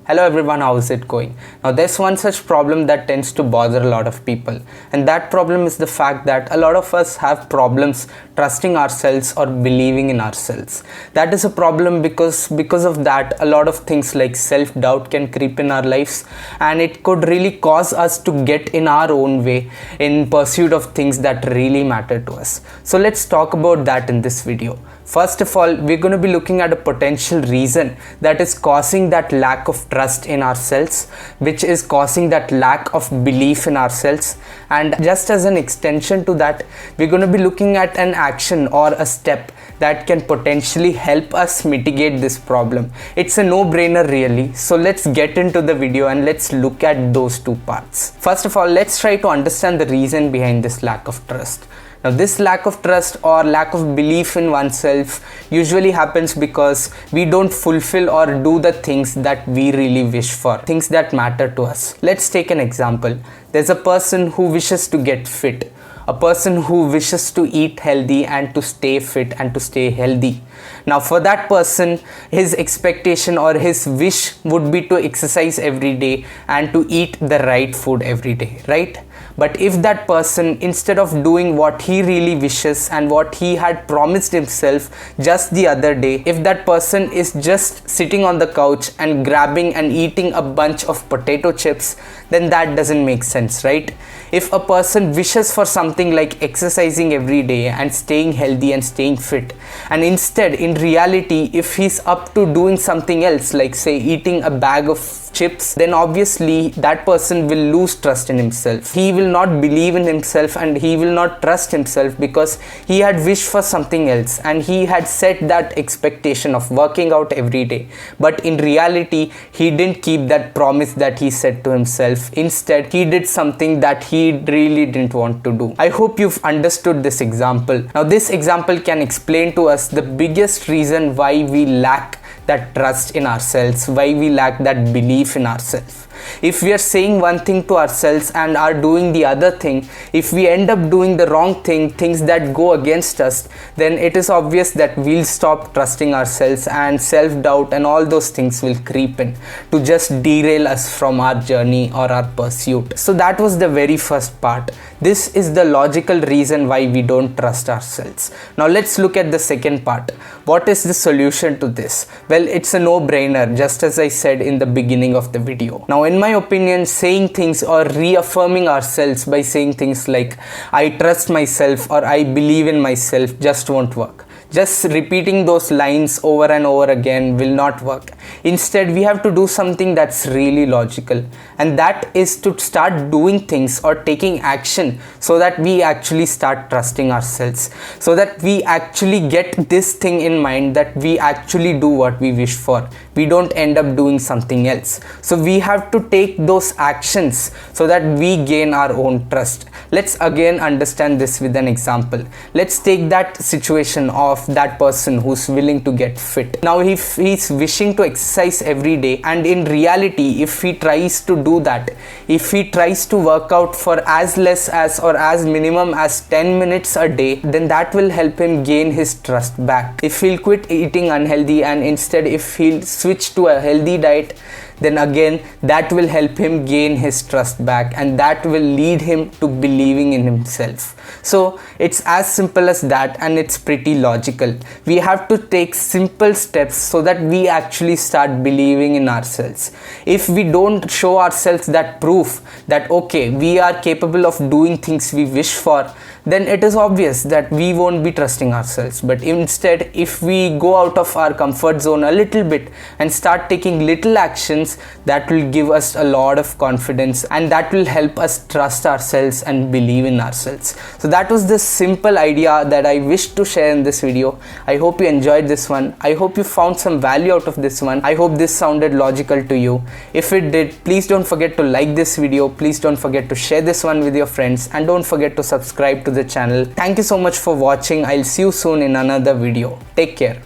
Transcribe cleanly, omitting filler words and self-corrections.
Hello everyone, how is it going? Now there's one such problem that tends to bother a lot of people, and that problem is the fact that a lot of us have problems trusting ourselves or believing in ourselves. That is a problem because of that a lot of things like self-doubt can creep in our lives, and it could really cause us to get in our own way in pursuit of things that really matter to us. So let's talk about that in this video. First of all, we're going to be looking at a potential reason that is causing that lack of trust in ourselves, which is causing that lack of belief in ourselves. And just as an extension to that, we're going to be looking at an action or a step that can potentially help us mitigate this problem. It's a no-brainer really. So let's get into the video and let's look at those two parts. First of all, let's try to understand the reason behind this lack of trust. Now this lack of trust or lack of belief in oneself usually happens because we don't fulfill or do the things that we really wish for, things that matter to us. Let's take an example. There's a person who wishes to get fit, a person who wishes to eat healthy and to stay fit and to stay healthy. Now for that person, his expectation or his wish would be to exercise every day and to eat the right food every day, right? But if that person, instead of doing what he really wishes and what he had promised himself just the other day, if that person is just sitting on the couch and grabbing and eating a bunch of potato chips, then that doesn't make sense, right? If a person wishes for something like exercising every day and staying healthy and staying fit, and instead in reality if he's up to doing something else like say eating a bag of chips, then obviously that person will lose trust in himself. He will not believe in himself and he will not trust himself because he had wished for something else and he had set that expectation of working out every day, but in reality he didn't keep that promise that he said to himself. Instead he did something that he really didn't want to do. I hope you've understood this example. Now this example can explain to us the biggest reason why we lack that trust in ourselves, why we lack that belief in ourselves. If we are saying one thing to ourselves and are doing the other thing, if we end up doing the wrong thing, things that go against us, then it is obvious that we'll stop trusting ourselves and self-doubt and all those things will creep in to just derail us from our journey or our pursuit. So that was the very first part. This is the logical reason why we don't trust ourselves. Now let's look at the second part. What is the solution to this? Well, it's a no-brainer, just as I said in the beginning of the video. Now in my opinion, saying things or reaffirming ourselves by saying things like I trust myself or I believe in myself just won't work. Just repeating those lines over and over again will not work. Instead, we have to do something that's really logical, and that is to start doing things or taking action so that we actually start trusting ourselves, so that we actually get this thing in mind that we actually do what we wish for. We don't end up doing something else. So we have to take those actions so that we gain our own trust. Let's again understand this with an example. Let's take that situation of that person who's willing to get fit. Now if he's wishing to exercise every day, and in reality if he tries to do that, if he tries to work out for as less as or as minimum as 10 minutes a day, then that will help him gain his trust back. If he'll quit eating unhealthy and instead if he'll switch to a healthy diet, then again that will help him gain his trust back, and that will lead him to believing in himself. So it's as simple as that, and it's pretty logical. We have to take simple steps so that we actually start believing in ourselves. If we don't show ourselves that proof that okay, we are capable of doing things we wish for, then it is obvious that we won't be trusting ourselves. But instead, if we go out of our comfort zone a little bit and start taking little actions, that will give us a lot of confidence, and that will help us trust ourselves and believe in ourselves. So that was the simple idea that I wished to share in this video. I hope you enjoyed this one. I hope you found some value out of this one. I hope this sounded logical to you. If it did, please don't forget to like this video. Please don't forget to share this one with your friends, and don't forget to subscribe to the channel. Thank you so much for watching. I'll see you soon in another video. Take care.